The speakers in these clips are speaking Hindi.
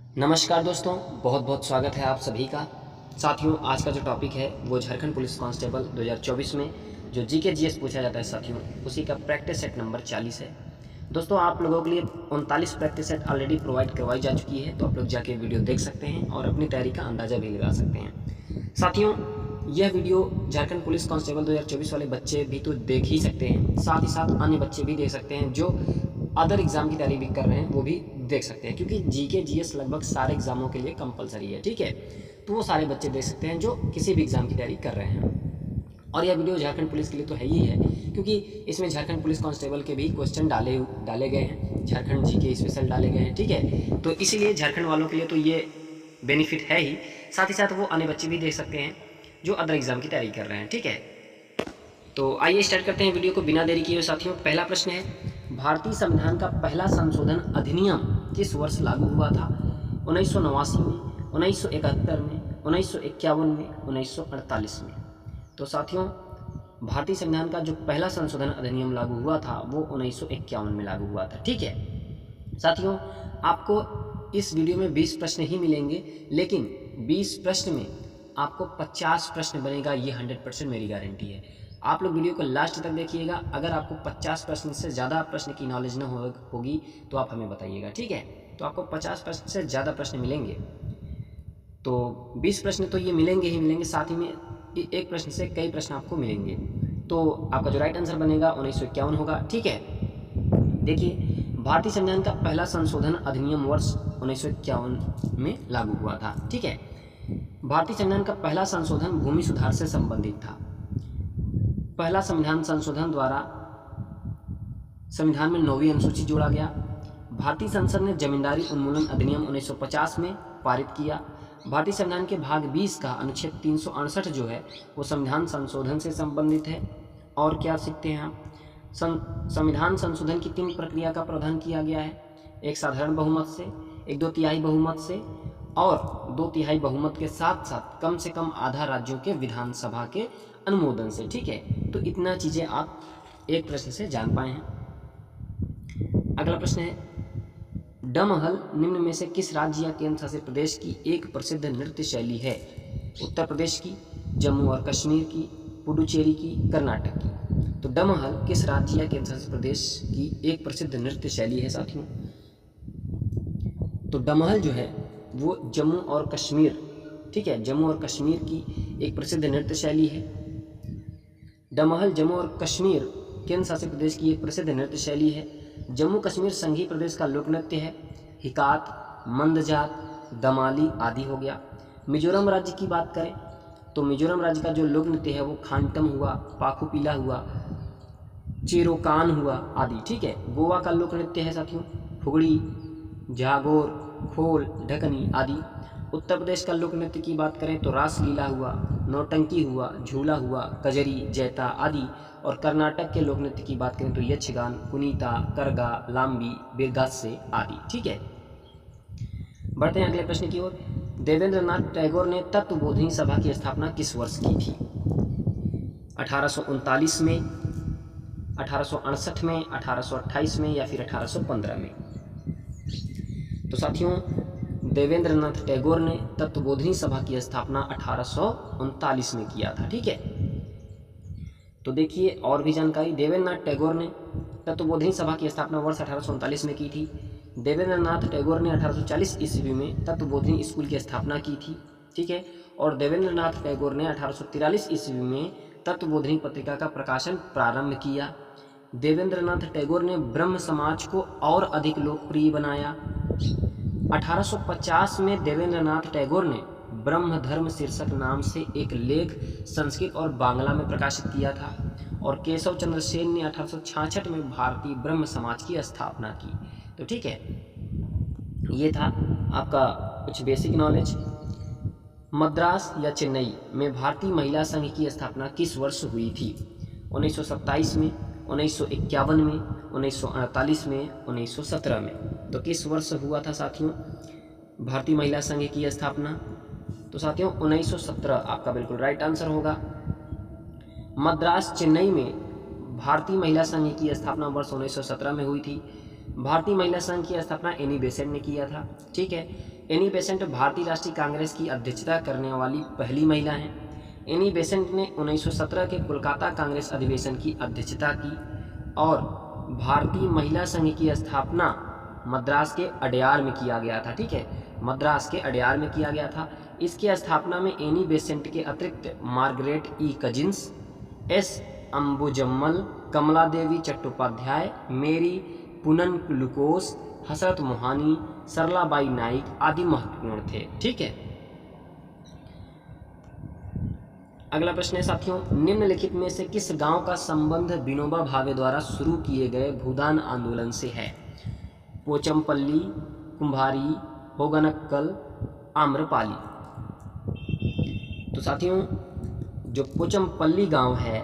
नमस्कार दोस्तों, बहुत बहुत स्वागत है आप सभी का। साथियों, आज का जो टॉपिक है वो झारखंड पुलिस कांस्टेबल 2024 में जो जीके जीएस पूछा जाता है साथियों, उसी का प्रैक्टिस सेट नंबर 40 है। दोस्तों, आप लोगों के लिए 39 प्रैक्टिस सेट ऑलरेडी प्रोवाइड करवाई जा चुकी है, तो आप लोग जाके वीडियो देख सकते हैं और अपनी तैयारी का अंदाज़ा भी लगा सकते हैं। साथियों, यह वीडियो झारखंड पुलिस कांस्टेबल 2024 वाले बच्चे भी तो देख ही सकते हैं, साथ ही साथ अन्य बच्चे भी देख सकते हैं जो अदर एग्ज़ाम की तैयारी भी कर रहे हैं, वो भी देख सकते हैं, क्योंकि जीके जीएस लगभग सारे एग्ज़ामों के लिए कंपलसरी है। ठीक है, तो वो सारे बच्चे देख सकते हैं जो किसी भी एग्ज़ाम की तैयारी कर रहे हैं। और यह वीडियो झारखंड पुलिस के लिए तो है ही है, क्योंकि इसमें झारखंड पुलिस कांस्टेबल के भी क्वेश्चन डाले गए हैं, झारखंड जीके स्पेशल डाले गए हैं। ठीक है, तो इसीलिए झारखंड वालों के लिए तो ये बेनिफिट है ही, साथ ही साथ वो अन्य बच्चे भी देख सकते हैं जो अदर एग्ज़ाम की तैयारी कर रहे हैं। ठीक है, तो आइए स्टार्ट करते हैं वीडियो को बिना देरी किए साथियों। पहला प्रश्न है, भारतीय संविधान का पहला संशोधन अधिनियम किस वर्ष लागू हुआ था? 1989 में, 1971 में, 1951 में, 1948 में। तो साथियों, भारतीय संविधान का जो पहला संशोधन अधिनियम लागू हुआ था वो 1951 में लागू हुआ था। ठीक है साथियों, आपको इस वीडियो में 20 प्रश्न ही मिलेंगे, लेकिन 20 प्रश्न में आपको 50 प्रश्न बनेगा, ये 100% मेरी गारंटी है। आप लोग वीडियो को लास्ट तक देखिएगा। अगर आपको 50 प्रश्न से ज़्यादा प्रश्न की नॉलेज न होगी तो आप हमें बताइएगा। ठीक है, तो आपको 50 प्रश्न से ज़्यादा प्रश्न मिलेंगे, तो 20 प्रश्न तो ये मिलेंगे ही मिलेंगे, साथ ही में एक प्रश्न से कई प्रश्न आपको मिलेंगे। तो आपका जो राइट आंसर बनेगा 1951 होगा। ठीक है, देखिए, भारतीय संविधान का पहला संशोधन अधिनियम वर्ष 1951 में लागू हुआ था। ठीक है, भारतीय संविधान का पहला संशोधन भूमि सुधार से संबंधित था। पहला संविधान संशोधन द्वारा संविधान में 9वीं अनुसूची जोड़ा गया। भारतीय संसद ने जमींदारी उन्मूलन अधिनियम 1950 में पारित किया। भारतीय संविधान के भाग 20 का अनुच्छेद 368 जो है वो संविधान संशोधन से संबंधित है। और क्या सीखते हैं आप? संविधान संशोधन की 3 प्रक्रिया का प्रावधान किया गया है, एक साधारण बहुमत से, एक 2/3 बहुमत से और 2/3 बहुमत के साथ साथ कम से कम आधा राज्यों के विधानसभा के अनुमोदन से। ठीक है, तो इतना चीज़ें आप एक प्रश्न से जान पाए हैं। अगला प्रश्न है, डमहल निम्न में से किस राज्य या केंद्र शासित प्रदेश की एक प्रसिद्ध नृत्य शैली है? उत्तर प्रदेश की, जम्मू और कश्मीर की, पुडुचेरी की, कर्नाटक की। तो डमहल किस राज्य या केंद्र शासित प्रदेश की एक प्रसिद्ध नृत्य शैली है साथियों? तो डमहल जो है वो जम्मू और कश्मीर, ठीक है, जम्मू और कश्मीर की एक प्रसिद्ध नृत्य शैली है। डमहल जम्मू और कश्मीर केंद्र शासित प्रदेश की एक प्रसिद्ध नृत्य शैली है। जम्मू कश्मीर संघीय प्रदेश का लोक नृत्य है। हिकात, मंदजात, दमाली आदि हो गया। मिजोरम राज्य की बात करें तो मिजोरम राज्य का जो लोक नृत्य है वो खानटम हुआ, पाखुपीला हुआ, चेरोकान हुआ आदि। ठीक है, गोवा का लोक नृत्य है साथियों फुगड़ी, जागोर, खोल, ढकनी आदि। उत्तर प्रदेश का लोक नृत्य की बात करें तो रासलीला हुआ, नौटंकी हुआ, झूला हुआ, कजरी, जैता आदि। और कर्नाटक के लोक नृत्य की बात करें तो यक्षगान, कुनीता, करगा, लाम्बी, बिरगासे आदि। ठीक है, बढ़ते हैं अगले प्रश्न की ओर। देवेंद्रनाथ टैगोर ने तत्वबोधिनी सभा की स्थापना किस वर्ष की थी? 1839 में, 1868 में, 1828 में या फिर 1815 में? तो साथियों, देवेंद्रनाथ टैगोर ने तत्वबोधिनी सभा की स्थापना 1839 में किया था। ठीक है, तो देखिए और भी जानकारी। देवेंद्रनाथ टैगोर ने तत्वबोधिनी सभा की स्थापना वर्ष 1839 में की थी। देवेंद्रनाथ टैगोर ने 1840 ईस्वी में तत्वबोधिनी स्कूल की स्थापना की थी। ठीक है, और देवेंद्रनाथ टैगोर ने 1843 ईस्वी में तत्वबोधिनी पत्रिका का प्रकाशन प्रारंभ किया। देवेंद्रनाथ टैगोर ने ब्रह्म समाज को और अधिक लोकप्रिय बनाया। 1850 में देवेंद्रनाथ टैगोर ने ब्रह्म धर्म शीर्षक नाम से एक लेख संस्कृत और बांग्ला में प्रकाशित किया था। और केशव चंद्र सेन ने 1866 में भारतीय ब्रह्म समाज की स्थापना की। तो ठीक है, ये था आपका कुछ बेसिक नॉलेज। मद्रास या चेन्नई में भारतीय महिला संघ की स्थापना किस वर्ष हुई थी? 1927 में, 1951 में, 1948 में, 1917 में? तो किस वर्ष हुआ था साथियों भारतीय महिला संघ की स्थापना? तो साथियों 1917 आपका बिल्कुल राइट आंसर होगा। मद्रास चेन्नई में भारतीय महिला संघ की स्थापना वर्ष 1917 में हुई थी। भारतीय महिला संघ की स्थापना एनी बेसेंट ने किया था। ठीक है, एनी बेसेंट भारतीय राष्ट्रीय कांग्रेस की अध्यक्षता करने वाली पहली महिला हैं। एनी बेसेंट ने 1917 के कोलकाता कांग्रेस अधिवेशन की अध्यक्षता की और भारतीय महिला संघ की स्थापना मद्रास के अडयार में किया गया था। ठीक है, मद्रास के अडयार में किया गया था। इसकी स्थापना में एनी बेसेंट के अतिरिक्त मार्गरेट ई कजिन्स, एस अंबुजम्मल, कमला देवी चट्टोपाध्याय, मेरी पुनन ग्लूकोस, हसरत मोहानी, सरलाबाई नाइक आदि महत्वपूर्ण थे। ठीक है, अगला प्रश्न है साथियों, निम्नलिखित में से किस गांव का संबंध विनोबा भावे द्वारा शुरू किए गए भूदान आंदोलन से है? पोचमपल्ली, कुंभारी, होगनक्कल, आम्रपाली। तो साथियों, जो पोचमपल्ली गांव है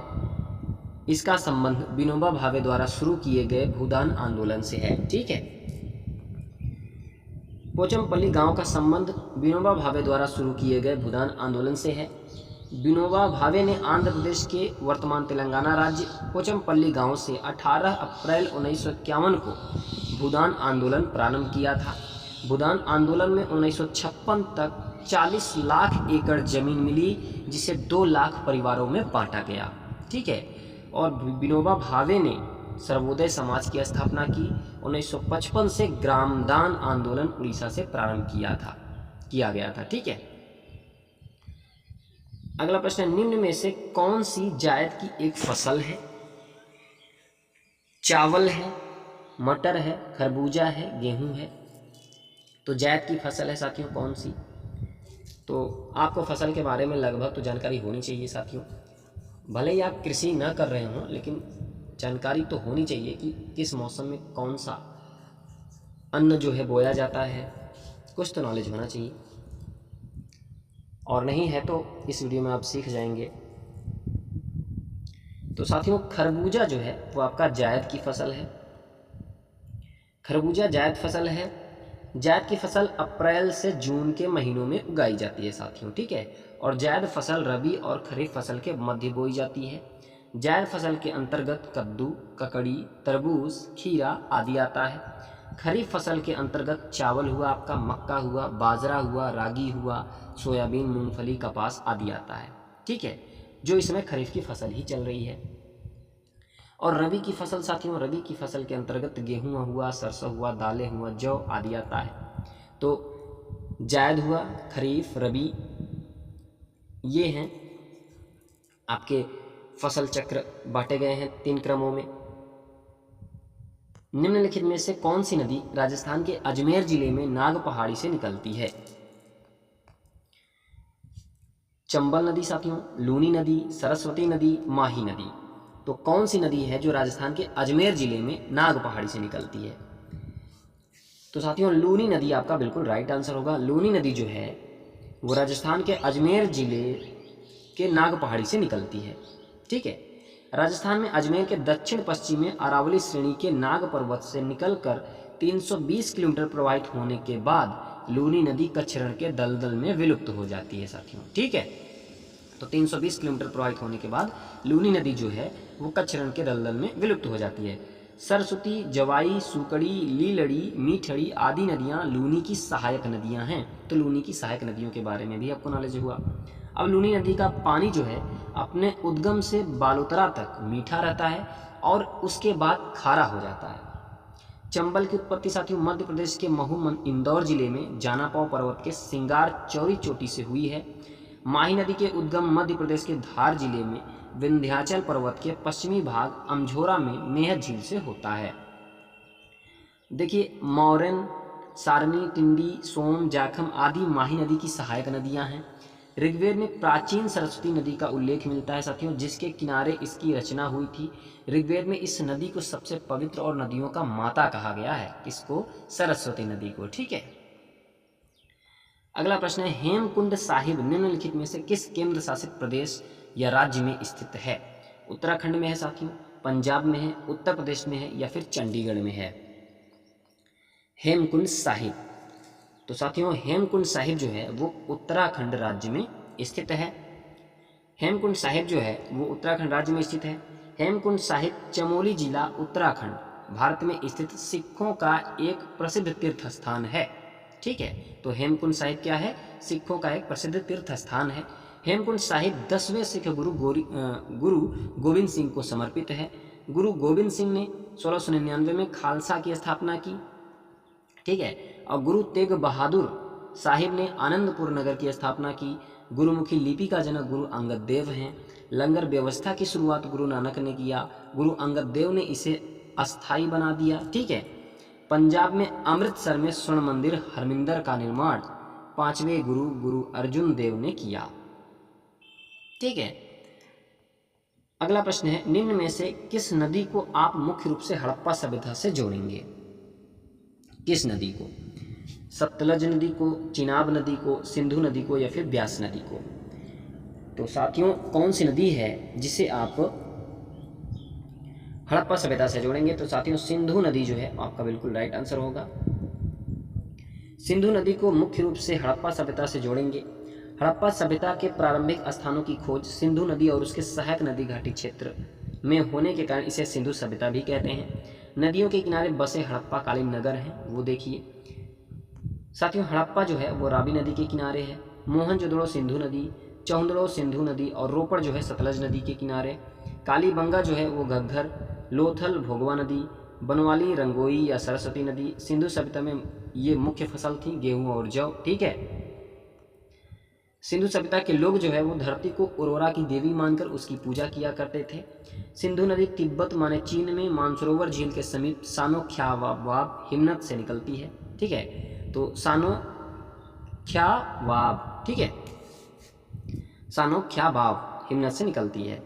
इसका संबंध विनोबा भावे द्वारा शुरू किए गए भूदान आंदोलन से है। ठीक है, पोचमपल्ली गांव का संबंध विनोबा भावे द्वारा शुरू किए गए भूदान आंदोलन से है। विनोबा भावे ने आंध्र प्रदेश के वर्तमान तेलंगाना राज्य पोचमपल्ली गांव से 18 अप्रैल 1951 को भूदान आंदोलन प्रारंभ किया था। भूदान आंदोलन में 1956 तक 40 लाख एकड़ जमीन मिली, जिसे 2 लाख परिवारों में बांटा गया। ठीक है, और विनोबा भावे ने सर्वोदय समाज की स्थापना की। 1955 से ग्रामदान आंदोलन उड़ीसा से प्रारंभ किया गया था। ठीक है, अगला प्रश्न, निम्न में से कौन सी जायद की एक फसल है? चावल है, मटर है, खरबूजा है, गेहूं है। तो जायद की फसल है साथियों कौन सी? तो आपको फसल के बारे में लगभग तो जानकारी होनी चाहिए साथियों। भले ही आप कृषि न कर रहे हों, लेकिन जानकारी तो होनी चाहिए कि किस मौसम में कौन सा अन्न जो है बोया जाता है। कुछ तो नॉलेज होना चाहिए, और नहीं है तो इस वीडियो में आप सीख जाएंगे। तो साथियों, खरबूजा जो है वो आपका जायद की फसल है। खरबूजा जायद फसल है। जायद की फसल अप्रैल से जून के महीनों में उगाई जाती है साथियों। ठीक है, और जायद फसल रबी और खरीफ फसल के मध्य बोई जाती है। जायद फसल के अंतर्गत कद्दू, ककड़ी, तरबूज, खीरा आदि आता है। खरीफ फसल के अंतर्गत चावल हुआ आपका, मक्का हुआ, बाजरा हुआ, रागी हुआ, सोयाबीन, मूंगफली, कपास आदि आता है। ठीक है, जो इसमें खरीफ की फसल ही चल रही है। और रबी की फसल साथियों, रबी की फसल के अंतर्गत गेहूं हुआ, सरसों हुआ, दालें हुआ, जौ आदि आता है। तो जायद हुआ, खरीफ, रबी, ये हैं आपके फसल चक्र बांटे गए हैं 3 क्रमों में। निम्नलिखित में से कौन सी नदी राजस्थान के अजमेर जिले में नाग पहाड़ी से निकलती है? चंबल नदी साथियों, लूनी नदी, सरस्वती नदी, माही नदी। तो कौन सी नदी है जो राजस्थान के अजमेर जिले में नाग पहाड़ी से निकलती है? तो साथियों, लूनी नदी आपका बिल्कुल राइट आंसर होगा। लूनी नदी जो है वो राजस्थान के अजमेर जिले के नाग पहाड़ी से निकलती है। ठीक है, राजस्थान में अजमेर के दक्षिण पश्चिम में अरावली श्रेणी के नाग पर्वत से निकलकर 320 किलोमीटर प्रवाहित होने के बाद लूनी नदी कच्छ रण के दलदल में विलुप्त हो जाती है साथियों। ठीक है, तो 320 किलोमीटर प्रवाहित होने के बाद लूनी नदी जो है वो कच्छ रण के दलदल में विलुप्त हो जाती है। सरस्वती, जवाई, सुकड़ी, लीलड़ी, मीठड़ी आदि नदियाँ लूनी की सहायक नदियाँ हैं। तो लूनी की सहायक नदियों के बारे में भी आपको नॉलेज हुआ। अब लूनी नदी का पानी जो है अपने उद्गम से बालोतरा तक मीठा रहता है और उसके बाद खारा हो जाता है। चंबल की उत्पत्ति साथियों मध्य प्रदेश के महू इंदौर जिले में जानापाव पर्वत के सिंगार चौरी चोटी से हुई है। माही नदी के उद्गम मध्य प्रदेश के धार जिले में विंध्याचल पर्वत के पश्चिमी भाग अमझोरा में मेहत झील से होता है। देखिए, मौरन, सारनी, टिंडी, सोम, जाखम आदि माही नदी की सहायक नदियां हैं। ऋग्वेद में प्राचीन सरस्वती नदी का उल्लेख मिलता है साथियों, जिसके किनारे इसकी रचना हुई थी। ऋग्वेद में इस नदी को सबसे पवित्र और नदियों का माता कहा गया है। किसको? सरस्वती नदी को। ठीक है, अगला प्रश्न है, हेमकुंड साहिब निम्नलिखित में से किस केंद्र शासित प्रदेश या राज्य में स्थित है? उत्तराखंड में है साथियों, पंजाब में है, उत्तर प्रदेश में है या फिर चंडीगढ़ में है? हेमकुंड साहिब, तो साथियों हेमकुंड साहिब जो है वो उत्तराखंड राज्य में स्थित है। हेमकुंड साहिब जो है वो उत्तराखंड राज्य में स्थित है। हेमकुंड साहिब चमोली जिला उत्तराखंड भारत में स्थित सिखों का एक प्रसिद्ध तीर्थ स्थान है। ठीक है। तो हेमकुंड साहिब क्या है? सिखों का एक प्रसिद्ध तीर्थ स्थान है। हेमकुंड साहिब 10वें सिख गुरु गोविंद सिंह को समर्पित है। गुरु गोविंद सिंह ने 1699 में खालसा की स्थापना की, ठीक है। और गुरु तेग बहादुर साहिब ने आनंदपुर नगर की स्थापना की। गुरुमुखी लिपि का जनक गुरु अंगद देव हैं। लंगर व्यवस्था की शुरुआत गुरु नानक ने किया। गुरु अंगद देव ने इसे अस्थाई बना दिया, ठीक है। पंजाब में अमृतसर में स्वर्ण मंदिर हरमिंदर का निर्माण 5वें गुरु अर्जुन देव ने किया, ठीक है। अगला प्रश्न है, निम्न में से किस नदी को आप मुख्य रूप से हड़प्पा सभ्यता से जोड़ेंगे? किस नदी को? सतलज नदी को, चिनाब नदी को, सिंधु नदी को, या फिर ब्यास नदी को? तो साथियों, कौन सी नदी है जिसे आप हड़प्पा सभ्यता से जोड़ेंगे? तो साथियों, सिंधु नदी जो है आपका बिल्कुल राइट आंसर होगा। सिंधु नदी को मुख्य रूप से हड़प्पा सभ्यता से जोड़ेंगे। हड़प्पा सभ्यता के प्रारंभिक स्थानों की खोज सिंधु नदी और उसके सहायक नदी घाटी क्षेत्र में होने के कारण इसे सिंधु सभ्यता भी कहते हैं। नदियों के किनारे बसे हड़प्पा कालीन नगर हैं, वो देखिए। साथियों, हड़प्पा जो है वो रावी नदी के किनारे है। मोहनजोदड़ो सिंधु नदी, चौंदड़ो सिंधु नदी, और रोपड़ जो है सतलज नदी के किनारे। कालीबंगा जो है वो घग्घर, लोथल भोगवा नदी, बनवाली रंगोई या सरस्वती नदी। सिंधु सभ्यता में ये मुख्य फसल थी, गेहूं और जौ, ठीक है। सिंधु सभ्यता के लोग जो है वो धरती को उर्वरा की देवी मानकर उसकी पूजा किया करते थे। सिंधु नदी तिब्बत माने चीन में मानसरोवर झील के समीप सानो ख्या वाब हिमनत से निकलती है, ठीक है। तो सानो ख्या वाब, ठीक है, सानो ख्या वाब हिमनत से निकलती है।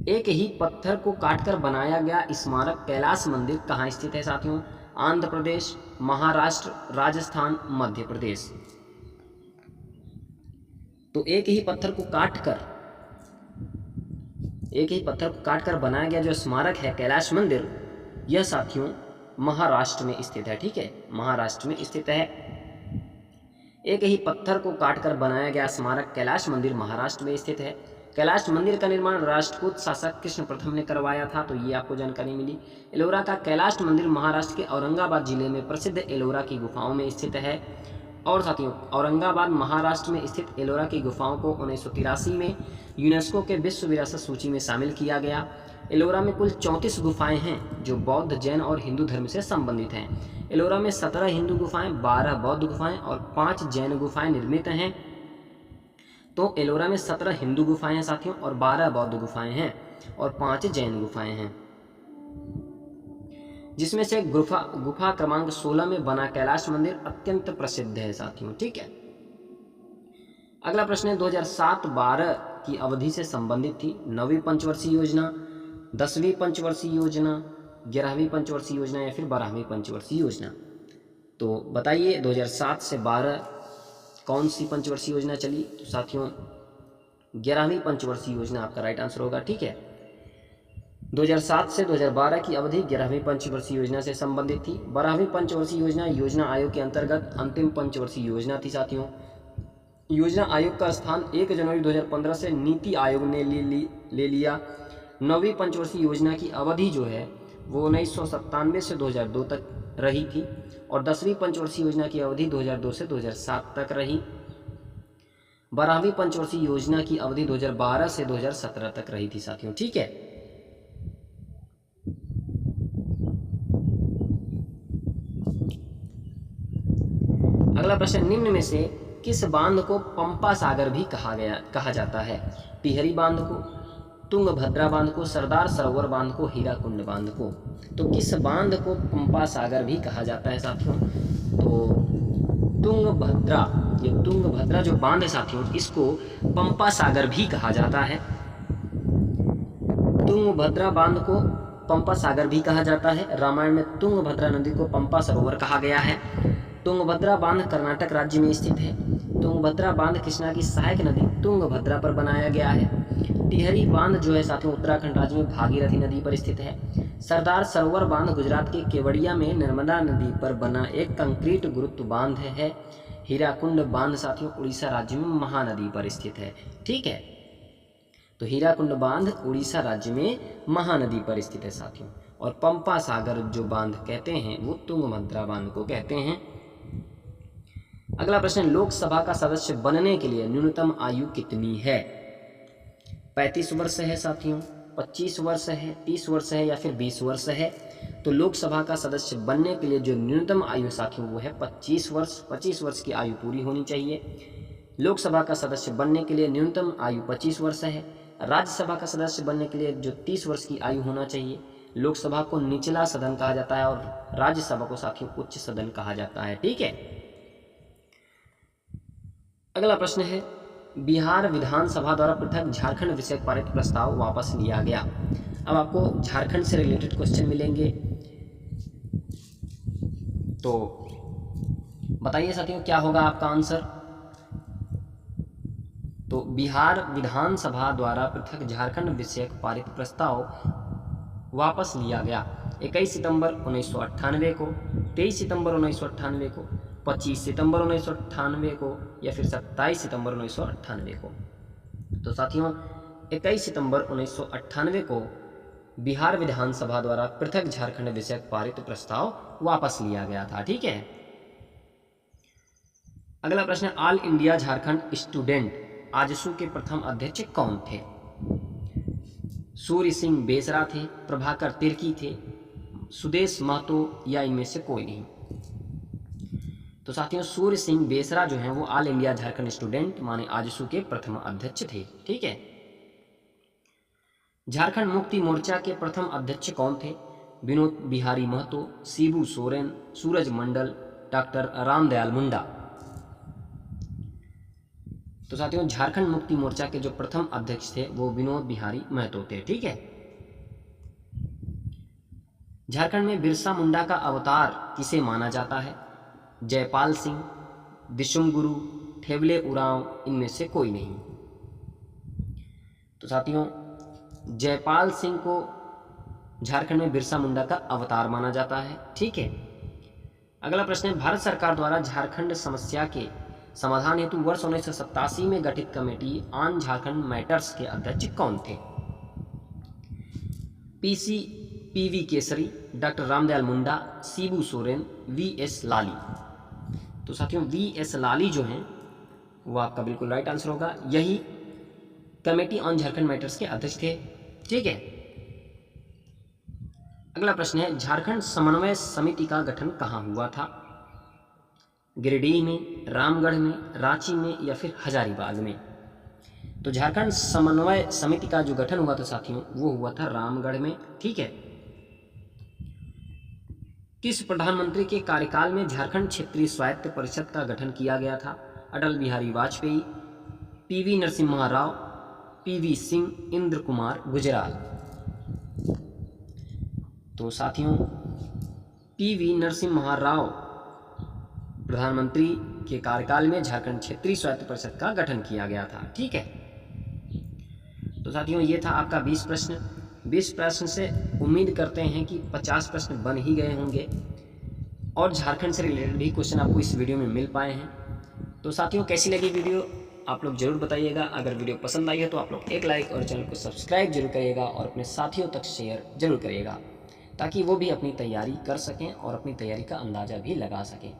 एक ही पत्थर को काटकर बनाया गया स्मारक कैलाश मंदिर कहाँ स्थित है? साथियों, आंध्र प्रदेश, महाराष्ट्र, राजस्थान, मध्य प्रदेश। तो एक ही पत्थर को काटकर बनाया गया जो स्मारक है कैलाश मंदिर, यह साथियों महाराष्ट्र में स्थित है, ठीक है, महाराष्ट्र में स्थित है। एक ही पत्थर को काटकर बनाया गया स्मारक कैलाश मंदिर महाराष्ट्र में स्थित है। कैलाश मंदिर का निर्माण राष्ट्रकूट शासक कृष्ण प्रथम ने करवाया था, तो ये आपको जानकारी मिली। एलोरा का कैलाश मंदिर महाराष्ट्र के औरंगाबाद जिले में प्रसिद्ध एलोरा की गुफाओं में स्थित है। और साथियों, औरंगाबाद महाराष्ट्र में स्थित एलोरा की गुफाओं को 1983 में यूनेस्को के विश्व विरासत सूची में शामिल किया गया। एलोरा में कुल 34 गुफाएं हैं जो बौद्ध, जैन और हिंदू धर्म से संबंधित हैं। एलोरा में 17 हिंदू गुफाएं, 12 बौद्ध गुफाएं और 5 जैन गुफाएं निर्मित हैं। तो एलोरा में 17 हिंदू गुफाएं हैं साथियों, और 12 बौद्ध गुफाएं हैं और 5 जैन गुफाएं हैं, जिसमें से गुफा क्रमांक 16 में बना कैलाश मंदिर अत्यंत प्रसिद्ध है साथियों, ठीक है। अगला प्रश्न है 2007-12 की अवधि से संबंधित थी। 9वीं पंचवर्षीय योजना, 10वीं पंचवर्षीय योजना, 11वीं पंचवर्षीय योजना या फिर 12वीं पंचवर्षीय योजना? तो बताइए 2007 से 12 कौन सी पंचवर्षीय योजना चली? तो साथियों 11वीं पंचवर्षीय योजना आपका राइट आंसर होगा, ठीक है। 2007 से 2012 की अवधि 11वीं पंचवर्षीय योजना से संबंधित थी। 12वीं पंचवर्षीय योजना योजना आयोग के अंतर्गत अंतिम पंचवर्षीय योजना थी साथियों। योजना आयोग का स्थान 1 जनवरी 2015 से नीति आयोग ने ले लिया। 9वीं पंचवर्षीय योजना की अवधि जो है वो 1997 से 2002 तक रही थी, और 10वीं पंचवर्षीय योजना की अवधि 2002 से 2007 तक रही। 12वीं पंचवर्षीय योजना की अवधि 2012 से 2017 तक रही थी साथियों, ठीक है। अगला प्रश्न, निम्न में से किस बांध को पंपा सागर भी कहा जाता है? टिहरी बांध को, तुंगभद्रा बांध को, सरदार सरोवर बांध को, हीराकुंड बांध को? तो किस बांध को पंपा सागर भी कहा जाता है साथियों? तो तुंगभद्रा जो बांध है साथियों, इसको पंपा सागर भी कहा जाता है। तुंगभद्रा बांध को पंपा सागर भी कहा जाता है। रामायण में तुंगभद्रा नदी को पंपा सरोवर कहा गया है। तुंगभद्रा बांध कर्नाटक राज्य में स्थित है। तुंगभद्रा बांध कृष्णा की सहायक नदी तुंगभद्रा पर बनाया गया है। टिहरी बांध जो है साथियों उत्तराखंड राज्य में भागीरथी नदी पर स्थित है। सरदार सरोवर बांध गुजरात के केवड़िया में नर्मदा नदी पर बना एक कंक्रीट गुरुत्व बांध है। हीराकुंड बांध साथियों उड़ीसा राज्य में महानदी पर स्थित है, ठीक है। तो हीराकुंड बांध उड़ीसा राज्य में महानदी पर स्थित है साथियों। और पंपा सागर जो बांध कहते हैं वो तुंगभद्रा बांध को कहते हैं। अगला प्रश्न, लोकसभा का सदस्य बनने के लिए न्यूनतम आयु कितनी है? 35 वर्ष है साथियों, 25 वर्ष है, 30 वर्ष है या फिर 20 वर्ष है? तो लोकसभा का सदस्य बनने के लिए जो न्यूनतम आयु साथियों वो है 25 वर्ष। 25 वर्ष की आयु पूरी होनी चाहिए। लोकसभा का सदस्य बनने के लिए न्यूनतम आयु 25 वर्ष है। राज्यसभा का सदस्य बनने के लिए जो 30 वर्ष की आयु होना चाहिए। लोकसभा को निचला सदन कहा जाता है और राज्यसभा को साथियों उच्च सदन कहा जाता है। ठीक है। अगला प्रश्न है, बिहार विधानसभा द्वारा पृथक झारखंड विषय पारित प्रस्ताव वापस लिया गया। अब आपको झारखंड से रिलेटेड क्वेश्चन मिलेंगे, तो बताइए साथियों क्या होगा आपका आंसर। तो बिहार विधानसभा द्वारा पृथक झारखंड विषयक पारित प्रस्ताव वापस लिया गया 21 सितंबर 1998 को, 23 सितंबर 1998 को, 25 सितंबर 1998 को या फिर 27 सितंबर 1998 को। तो साथियों 21 सितंबर 1998 को बिहार विधानसभा द्वारा पृथक झारखंड विषयक पारित प्रस्ताव वापस लिया गया था। ठीक है। अगला प्रश्न, all India Jharkhand student AJSU के प्रथम अध्यक्ष कौन थे? सूर्य सिंह बेसरा थे, प्रभाकर तिर्की थे, सुदेश महतो या इनमें से कोई नहीं? तो साथियों सूर्य सिंह बेसरा जो हैं वो ऑल इंडिया झारखंड स्टूडेंट माने आजसू के प्रथम अध्यक्ष थे। ठीक है। झारखंड मुक्ति मोर्चा के प्रथम अध्यक्ष कौन थे? विनोद बिहारी महतो, शिबू सोरेन, सूरज मंडल, डॉक्टर रामदयाल मुंडा? तो साथियों झारखंड मुक्ति मोर्चा के जो प्रथम अध्यक्ष थे वो विनोद बिहारी महतो थे। ठीक है। झारखंड में बिरसा मुंडा का अवतार किसे माना जाता है? जयपाल सिंह, दिशुम गुरु, ठेवले उरांव, इनमें से कोई नहीं? तो साथियों जयपाल सिंह को झारखंड में बिरसा मुंडा का अवतार माना जाता है। ठीक है। अगला प्रश्न है, भारत सरकार द्वारा झारखंड समस्या के समाधान हेतु वर्ष 1987 में गठित कमेटी ऑन झारखंड मैटर्स के अध्यक्ष कौन थे? PV Kesari, doctor Ramdayal Munda, Shibu Soren, VS लाली? तो साथियों वीएस लाली जो हैं वो आपका बिल्कुल राइट आंसर होगा। यही कमेटी ऑन झारखंड मैटर्स के अध्यक्ष थे। ठीक है। अगला प्रश्न है, झारखंड समन्वय समिति का गठन कहाँ हुआ था? गिरिडीह में, रामगढ़ में, रांची में या फिर हजारीबाग में? तो झारखंड समन्वय समिति का जो गठन हुआ था साथियों वो हुआ था रामगढ़ में। ठीक है। किस प्रधानमंत्री के कार्यकाल में झारखंड क्षेत्रीय स्वायत्त परिषद का गठन किया गया था? Atal Bihari Vajpayee, PV Narasimha Rao, PV Singh, Indra Kumar Gujral? तो साथियों पीवी नरसिम्हा राव प्रधानमंत्री के कार्यकाल में झारखंड क्षेत्रीय स्वायत्त परिषद का गठन किया गया था। ठीक है। तो साथियों ये था आपका 20 प्रश्न। 20 प्रश्न से उम्मीद करते हैं कि 50 प्रश्न बन ही गए होंगे और झारखंड से रिलेटेड भी क्वेश्चन आपको इस वीडियो में मिल पाए हैं। तो साथियों कैसी लगी वीडियो आप लोग जरूर बताइएगा। अगर वीडियो पसंद आई है तो आप लोग एक लाइक और चैनल को सब्सक्राइब जरूर करिएगा और अपने साथियों तक शेयर जरूर करिएगा ताकि वो भी अपनी तैयारी कर सकें और अपनी तैयारी का अंदाज़ा भी लगा सकें।